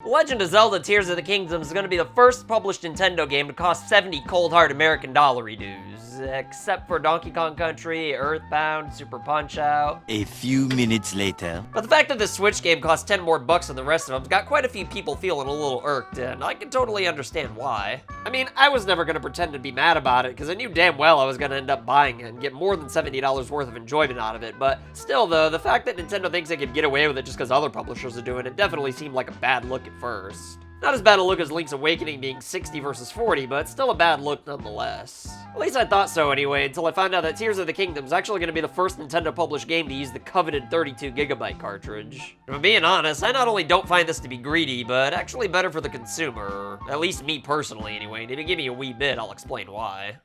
The Legend of Zelda Tears of the Kingdom is going to be the first published Nintendo game to cost 70 cold hard American dollar dues, except for Donkey Kong Country, Earthbound, Super Punch-Out. A few minutes later. But the fact that this Switch game costs 10 more bucks than the rest of them's got quite a few people feeling a little irked, and I can totally understand why. I mean, I was never going to pretend to be mad about it, because I knew damn well I was going to end up buying it and get more than $70 worth of enjoyment out of it, but still though, the fact that Nintendo thinks they could get away with it just because other publishers are doing it definitely seemed like a bad look at first. Not as bad a look as Link's Awakening being 60 versus 40, but still a bad look nonetheless. At least I thought so anyway, until I found out that Tears of the Kingdom is actually going to be the first Nintendo-published game to use the coveted 32GB cartridge. If I'm being honest, I not only don't find this to be greedy, but actually better for the consumer. At least me personally anyway, and if you give me a wee bit, I'll explain why.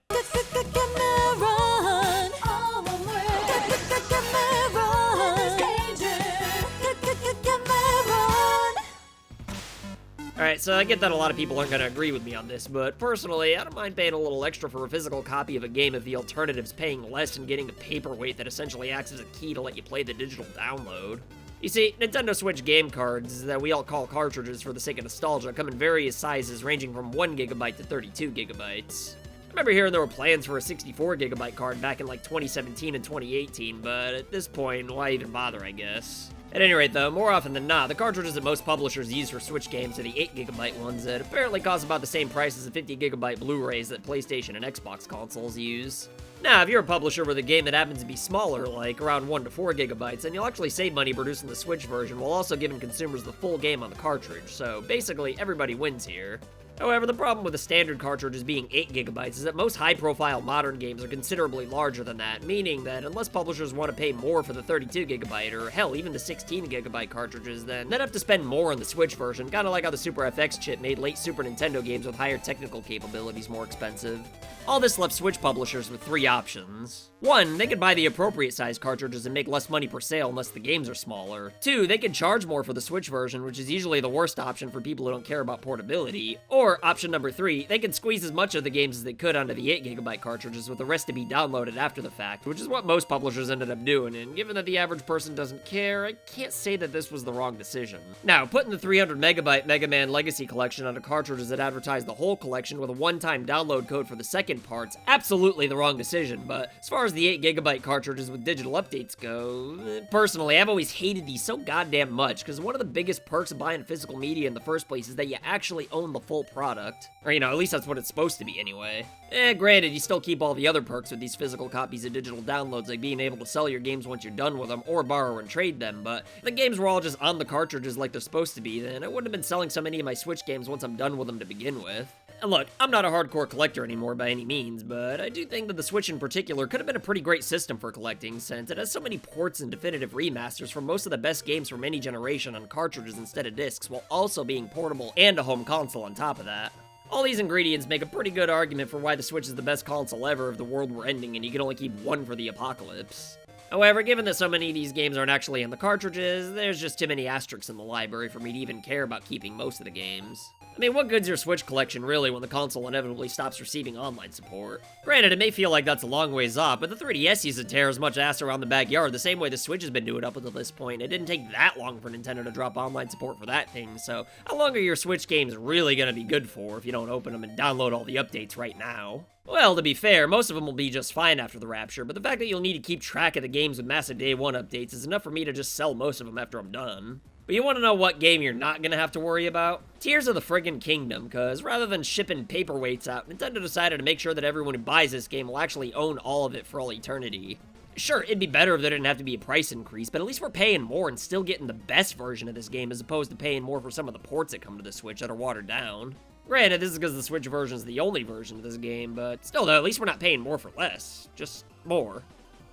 Alright, so I get that a lot of people aren't going to agree with me on this, but personally, I don't mind paying a little extra for a physical copy of a game if the alternative's paying less and getting a paperweight that essentially acts as a key to let you play the digital download. You see, Nintendo Switch game cards, that we all call cartridges for the sake of nostalgia, come in various sizes ranging from 1GB to 32GB. I remember hearing there were plans for a 64GB card back in like 2017 and 2018, but at this point, why even bother, I guess? At any rate though, more often than not, the cartridges that most publishers use for Switch games are the 8GB ones that apparently cost about the same price as the 50GB Blu-rays that PlayStation and Xbox consoles use. Now, if you're a publisher with a game that happens to be smaller, like around 1 to 4GB, then you'll actually save money producing the Switch version while also giving consumers the full game on the cartridge, so basically everybody wins here. However, the problem with the standard cartridges being 8GB is that most high-profile modern games are considerably larger than that, meaning that unless publishers want to pay more for the 32GB or hell, even the 16GB cartridges, then they'd have to spend more on the Switch version, kinda like how the Super FX chip made late Super Nintendo games with higher technical capabilities more expensive. All this left Switch publishers with 3 options. 1, they could buy the appropriate size cartridges and make less money per sale unless the games are smaller. 2, they could charge more for the Switch version, which is usually the worst option for people who don't care about portability. Or, option number 3, they could squeeze as much of the games as they could onto the 8GB cartridges with the rest to be downloaded after the fact, which is what most publishers ended up doing, and given that the average person doesn't care, I can't say that this was the wrong decision. Now, putting the 300MB Mega Man Legacy Collection onto cartridges that advertise the whole collection with a one-time download code for the second part's absolutely the wrong decision, but as far as the 8GB cartridges with digital updates go, personally, I've always hated these so goddamn much, because one of the biggest perks of buying physical media in the first place is that you actually own the full product. Or, you know, at least that's what it's supposed to be anyway. Granted, you still keep all the other perks with these physical copies of digital downloads, like being able to sell your games once you're done with them, or borrow and trade them, but if the games were all just on the cartridges like they're supposed to be, then I wouldn't have been selling so many of my Switch games once I'm done with them to begin with. And look, I'm not a hardcore collector anymore by any means, but I do think that the Switch in particular could have been a pretty great system for collecting, since it has so many ports and definitive remasters for most of the best games from any generation on cartridges instead of discs, while also being portable and a home console on top of that. All these ingredients make a pretty good argument for why the Switch is the best console ever if the world were ending and you could only keep one for the apocalypse. However, given that so many of these games aren't actually in the cartridges, there's just too many asterisks in the library for me to even care about keeping most of the games. I mean, what good's your Switch collection really when the console inevitably stops receiving online support? Granted, it may feel like that's a long ways off, but the 3DS used to tear as much ass around the backyard the same way the Switch has been doing up until this point. It didn't take that long for Nintendo to drop online support for that thing, so how long are your Switch games really gonna be good for if you don't open them and download all the updates right now? Well, to be fair, most of them will be just fine after the rapture, but the fact that you'll need to keep track of the games with massive day one updates is enough for me to just sell most of them after I'm done. But you want to know what game you're not going to have to worry about? Tears of the friggin' Kingdom, because rather than shipping paperweights out, Nintendo decided to make sure that everyone who buys this game will actually own all of it for all eternity. Sure, it'd be better if there didn't have to be a price increase, but at least we're paying more and still getting the best version of this game as opposed to paying more for some of the ports that come to the Switch that are watered down. Granted, this is because the Switch version is the only version of this game, but still though, at least we're not paying more for less. Just more.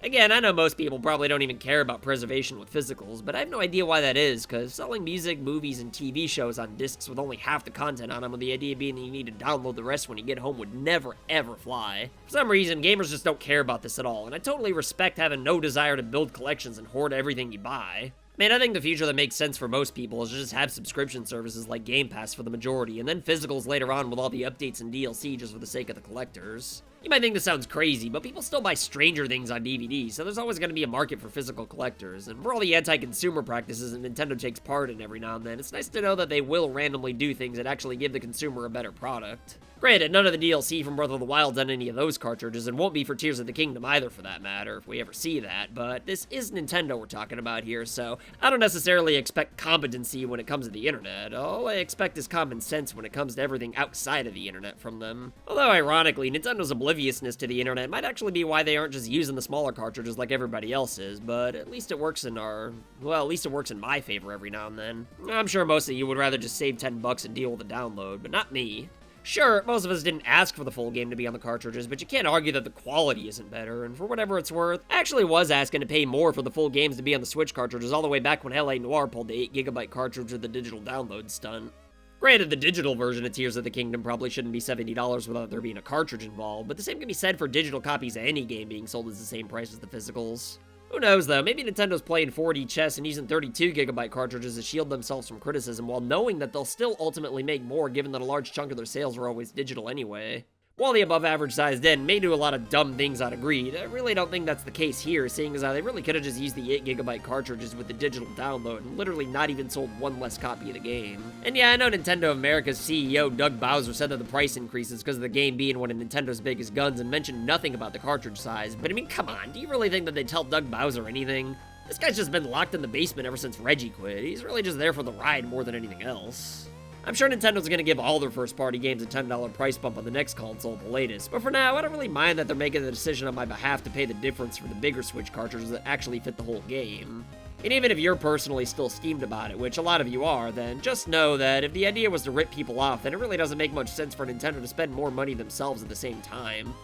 Again, I know most people probably don't even care about preservation with physicals, but I have no idea why that is, because selling music, movies, and TV shows on discs with only half the content on them, with the idea being that you need to download the rest when you get home, would never ever fly. For some reason, gamers just don't care about this at all, and I totally respect having no desire to build collections and hoard everything you buy. Man, I think the future that makes sense for most people is to just have subscription services like Game Pass for the majority, and then physicals later on with all the updates and DLC just for the sake of the collectors. You might think this sounds crazy, but people still buy Stranger Things on DVD, so there's always going to be a market for physical collectors, and for all the anti-consumer practices that Nintendo takes part in every now and then, it's nice to know that they will randomly do things that actually give the consumer a better product. Granted, none of the DLC from Breath of the Wild's on any of those cartridges, and won't be for Tears of the Kingdom either for that matter, if we ever see that, but this is Nintendo we're talking about here, so I don't necessarily expect competency when it comes to the internet. All I expect is common sense when it comes to everything outside of the internet from them. Although, ironically, Nintendo's obliviousness to the internet might actually be why they aren't just using the smaller cartridges like everybody else is, but at least it works in my favor every now and then. I'm sure most of you would rather just save $10 and deal with the download, but not me. Sure, most of us didn't ask for the full game to be on the cartridges, but you can't argue that the quality isn't better, and for whatever it's worth, I actually was asking to pay more for the full games to be on the Switch cartridges all the way back when LA Noire pulled the 8GB cartridge with the digital download stunt. Granted, the digital version of Tears of the Kingdom probably shouldn't be $70 without there being a cartridge involved, but the same can be said for digital copies of any game being sold as the same price as the physicals. Who knows, though? Maybe Nintendo's playing 4D chess and using 32GB cartridges to shield themselves from criticism while knowing that they'll still ultimately make more given that a large chunk of their sales are always digital anyway. While the above-average-sized den may do a lot of dumb things out of greed, I really don't think that's the case here, seeing as how they really could have just used the 8GB cartridges with the digital download and literally not even sold one less copy of the game. And yeah, I know Nintendo America's CEO, Doug Bowser, said that the price increase is because of the game being one of Nintendo's biggest guns and mentioned nothing about the cartridge size, but I mean, come on, do you really think that they'd tell Doug Bowser anything? This guy's just been locked in the basement ever since Reggie quit. He's really just there for the ride more than anything else. I'm sure Nintendo's gonna give all their first-party games a $10 price bump on the next console at the latest, but for now, I don't really mind that they're making the decision on my behalf to pay the difference for the bigger Switch cartridges that actually fit the whole game. And even if you're personally still steamed about it, which a lot of you are, then just know that if the idea was to rip people off, then it really doesn't make much sense for Nintendo to spend more money themselves at the same time.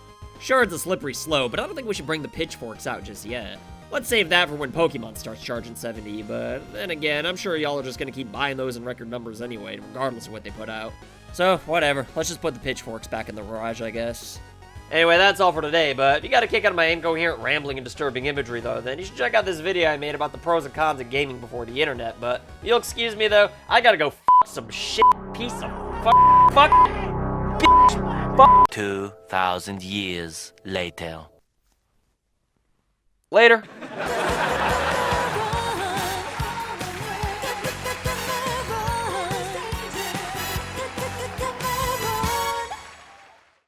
Sure, it's a slippery slope, but I don't think we should bring the pitchforks out just yet. Let's save that for when Pokemon starts charging $70, but then again, I'm sure y'all are just gonna keep buying those in record numbers anyway, regardless of what they put out. So, whatever, let's just put the pitchforks back in the garage, I guess. Anyway, that's all for today, but if you got a kick out of my incoherent rambling and disturbing imagery, though, then you should check out this video I made about the pros and cons of gaming before the internet, but you'll excuse me, though, I gotta go some shit piece of fuck, bitch, fuck. 2,000 years later. Later.